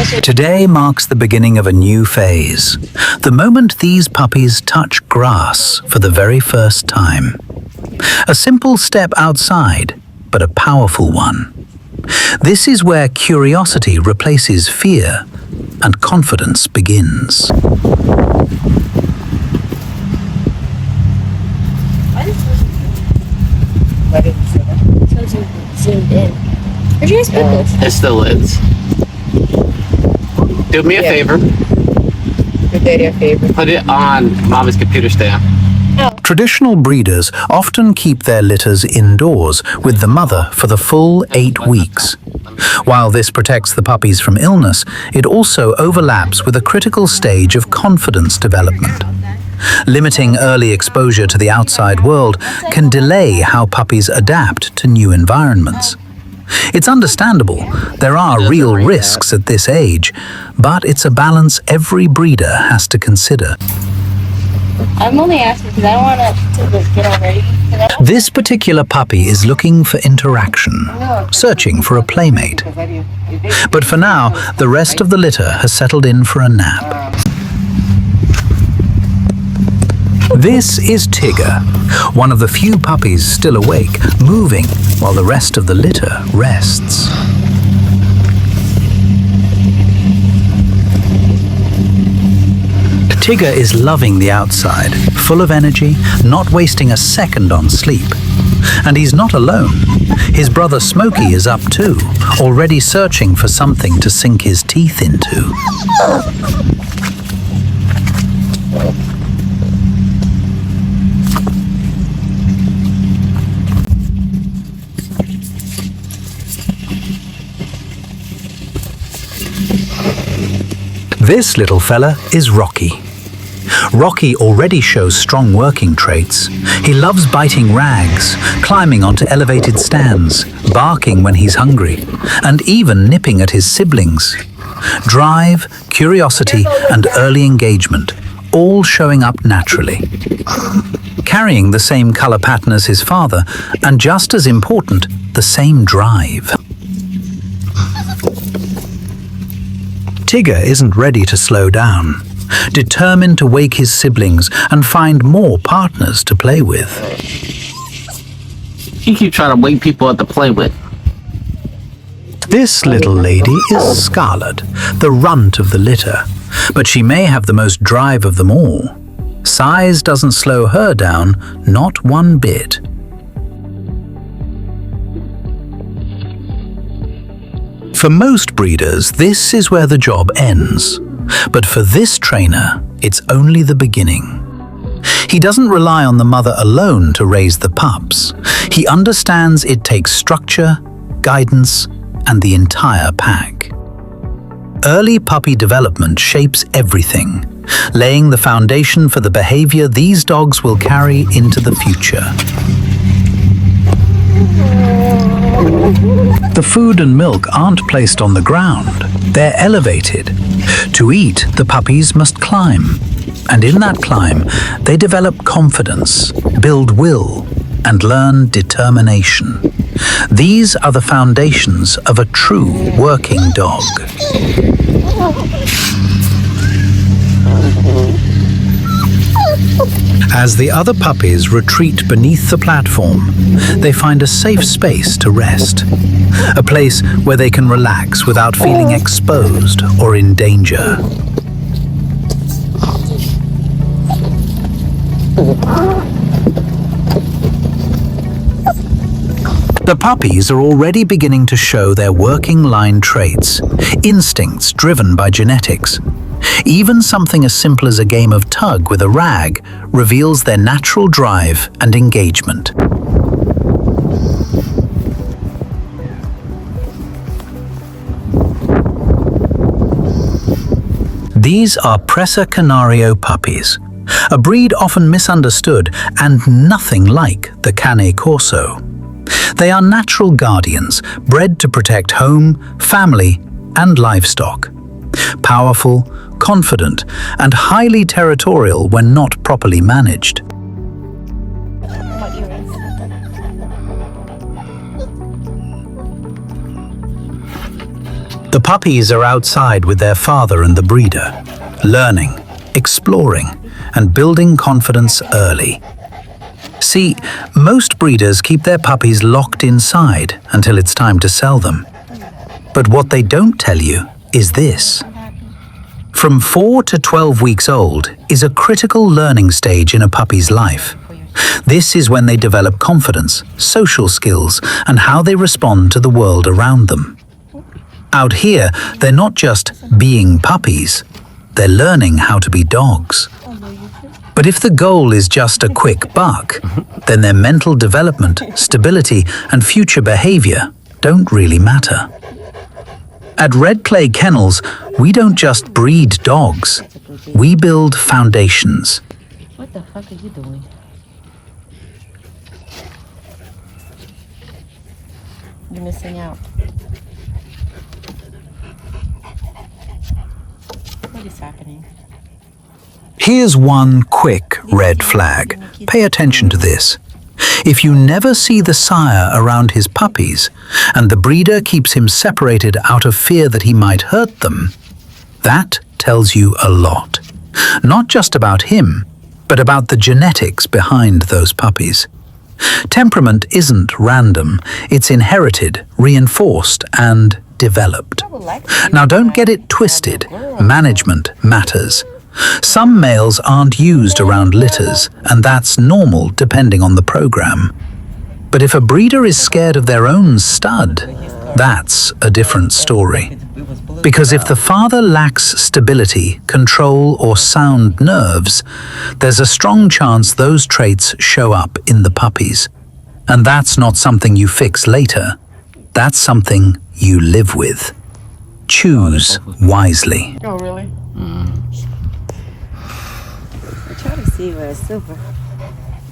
Today marks the beginning of a new phase, the moment these puppies touch grass for the very first time. A simple step outside, but a powerful one. This is where curiosity replaces fear and confidence begins. Zoomed in. Where'd you guys put this? It still is. Do me a favor. Your daddy a favor. Put it on Mama's computer stand. Traditional breeders often keep their litters indoors with the mother for the full 8 weeks. While this protects the puppies from illness, it also overlaps with a critical stage of confidence development. Limiting early exposure to the outside world can delay how puppies adapt to new environments. It's understandable, there are real risks at this age, but it's a balance every breeder has to consider. I'm only asking because I don't want to get all ready. This particular puppy is looking for interaction, searching for a playmate. But for now, the rest of the litter has settled in for a nap. This is Tigger, one of the few puppies still awake, moving while the rest of the litter rests. Tigger is loving the outside, full of energy, not wasting a second on sleep. And he's not alone. His brother Smokey is up too, already searching for something to sink his teeth into. This little fella is Rocky. Rocky already shows strong working traits. He loves biting rags, climbing onto elevated stands, barking when he's hungry, and even nipping at his siblings. Drive, curiosity, and early engagement, all showing up naturally. Carrying the same color pattern as his father, and just as important, the same drive. Tigger isn't ready to slow down, determined to wake his siblings and find more partners to play with. You keep trying to wake people up to play with. This little lady is Scarlet, the runt of the litter, but she may have the most drive of them all. Size doesn't slow her down, not one bit. For most breeders, this is where the job ends. But for this trainer, it's only the beginning. He doesn't rely on the mother alone to raise the pups. He understands it takes structure, guidance, and the entire pack. Early puppy development shapes everything, laying the foundation for the behavior these dogs will carry into the future. The food and milk aren't placed on the ground, they're elevated. To eat, the puppies must climb. And in that climb, they develop confidence, build will, and learn determination. These are the foundations of a true working dog. As the other puppies retreat beneath the platform, they find a safe space to rest, a place where they can relax without feeling exposed or in danger. The puppies are already beginning to show their working line traits, instincts driven by genetics. Even something as simple as a game of tug with a rag reveals their natural drive and engagement. These are Presa Canario puppies, a breed often misunderstood and nothing like the Cane Corso. They are natural guardians, bred to protect home, family, and livestock. Powerful, confident, and highly territorial when not properly managed. The puppies are outside with their father and the breeder, learning, exploring, and building confidence early. See, most breeders keep their puppies locked inside until it's time to sell them. But what they don't tell you is this. From 4 to 12 weeks old is a critical learning stage in a puppy's life. This is when they develop confidence, social skills, and how they respond to the world around them. Out here, they're not just being puppies, they're learning how to be dogs. But if the goal is just a quick buck, then their mental development, stability, and future behavior don't really matter. At Red Clay Kennels, we don't just breed dogs, we build foundations. What the fuck are you doing? You're missing out. What is happening? Here's one quick red flag. Pay attention to this. If you never see the sire around his puppies, and the breeder keeps him separated out of fear that he might hurt them, that tells you a lot. Not just about him, but about the genetics behind those puppies. Temperament isn't random, it's inherited, reinforced, and developed. Now don't get it twisted, management matters. Some males aren't used around litters, and that's normal depending on the program. But if a breeder is scared of their own stud, that's a different story. Because if the father lacks stability, control, or sound nerves, there's a strong chance those traits show up in the puppies. And that's not something you fix later. That's something you live with. Choose wisely. Oh, really? I'm trying to see where it's silver.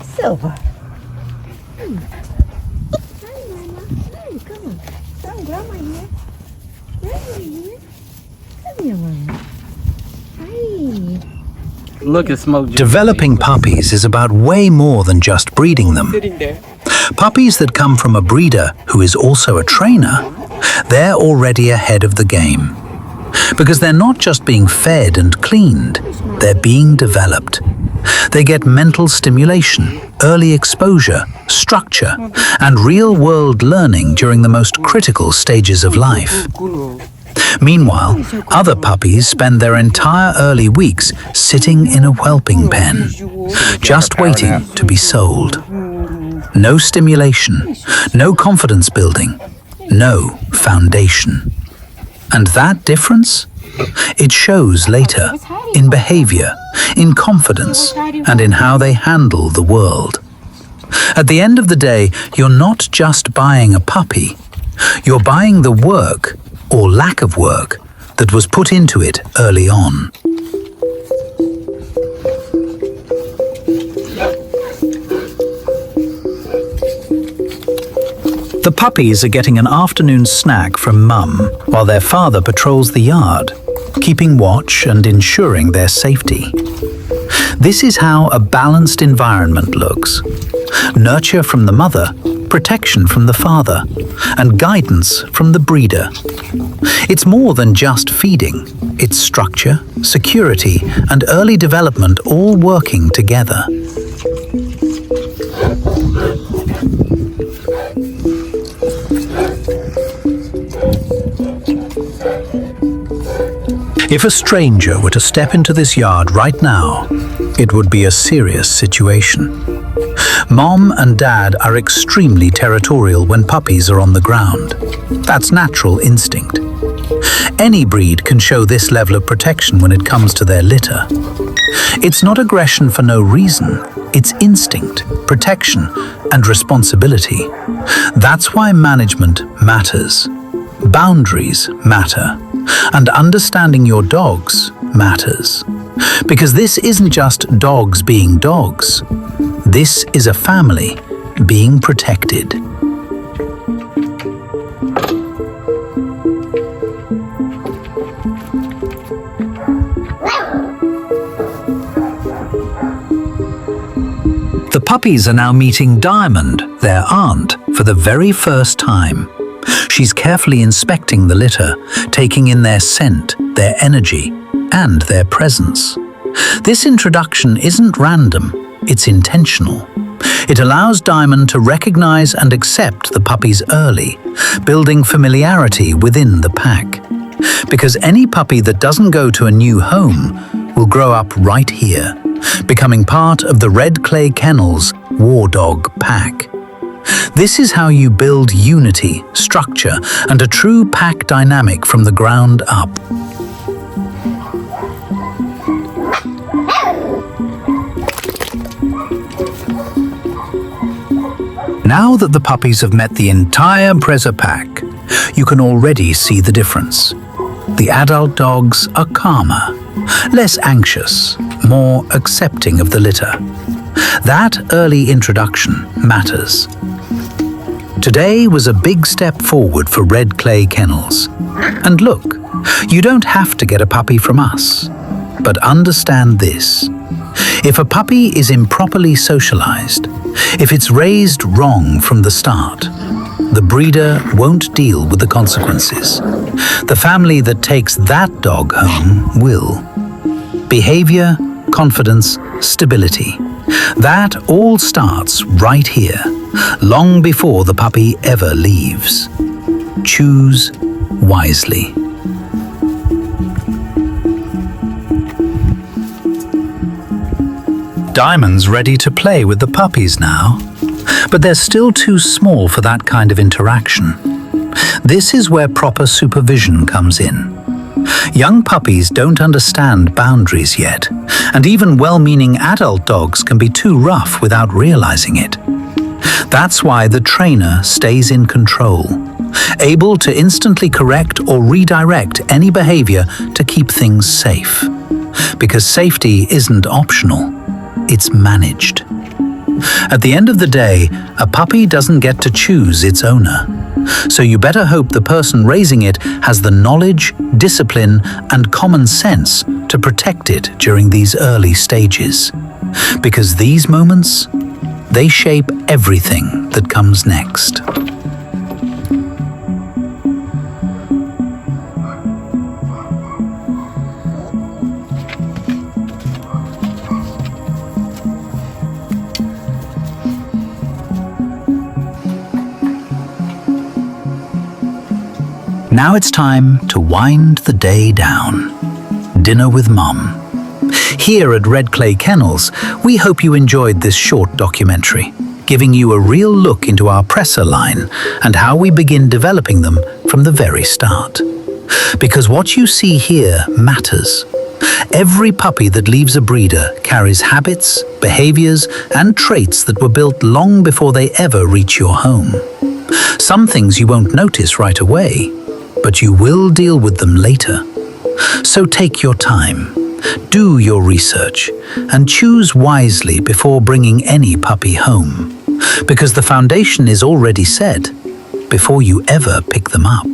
Silver. Hi, Mama. Hi, come on. Come, Grandma here. Grandma here. Come here, Mama. Hi. Look at Smoke. Developing puppies is about way more than just breeding them. Sitting there. Puppies that come from a breeder who is also a trainer, they're already ahead of the game. Because they're not just being fed and cleaned, they're being developed. They get mental stimulation, early exposure, structure, and real-world learning during the most critical stages of life. Meanwhile, other puppies spend their entire early weeks sitting in a whelping pen, just waiting to be sold. No stimulation, no confidence building, no foundation. And that difference? It shows later in behavior, in confidence, and in how they handle the world. At the end of the day, you're not just buying a puppy, you're buying the work, or lack of work, that was put into it early on. The puppies are getting an afternoon snack from Mum while their father patrols the yard, keeping watch and ensuring their safety. This is how a balanced environment looks. Nurture from the mother, protection from the father, and guidance from the breeder. It's more than just feeding. It's structure, security, and early development all working together. If a stranger were to step into this yard right now, it would be a serious situation. Mom and Dad are extremely territorial when puppies are on the ground. That's natural instinct. Any breed can show this level of protection when it comes to their litter. It's not aggression for no reason. It's instinct, protection, and responsibility. That's why management matters. Boundaries matter. And understanding your dogs matters. Because this isn't just dogs being dogs. This is a family being protected. The puppies are now meeting Diamond, their aunt, for the very first time. She's carefully inspecting the litter, taking in their scent, their energy, and their presence. This introduction isn't random, it's intentional. It allows Diamond to recognize and accept the puppies early, building familiarity within the pack. Because any puppy that doesn't go to a new home will grow up right here, becoming part of the Red Clay Kennels War Dog pack. This is how you build unity, structure, and a true pack dynamic from the ground up. Now that the puppies have met the entire Presa pack, you can already see the difference. The adult dogs are calmer, less anxious, more accepting of the litter. That early introduction matters. Today was a big step forward for Red Clay Kennels. And look, you don't have to get a puppy from us. But understand this. If a puppy is improperly socialized, if it's raised wrong from the start, the breeder won't deal with the consequences. The family that takes that dog home will. Behavior, confidence, stability. That all starts right here, long before the puppy ever leaves. Choose wisely. Diamond's ready to play with the puppies now, but they're still too small for that kind of interaction. This is where proper supervision comes in. Young puppies don't understand boundaries yet, and even well-meaning adult dogs can be too rough without realizing it. That's why the trainer stays in control, able to instantly correct or redirect any behavior to keep things safe. Because safety isn't optional, it's managed. At the end of the day, a puppy doesn't get to choose its owner. So you better hope the person raising it has the knowledge, discipline, and common sense to protect it during these early stages. Because these moments, they shape everything that comes next. Now it's time to wind the day down. Dinner with Mum. Here at Red Clay Kennels, we hope you enjoyed this short documentary, giving you a real look into our Presa line and how we begin developing them from the very start. Because what you see here matters. Every puppy that leaves a breeder carries habits, behaviors, and traits that were built long before they ever reach your home. Some things you won't notice right away, but you will deal with them later. So take your time, do your research, and choose wisely before bringing any puppy home, because the foundation is already set before you ever pick them up.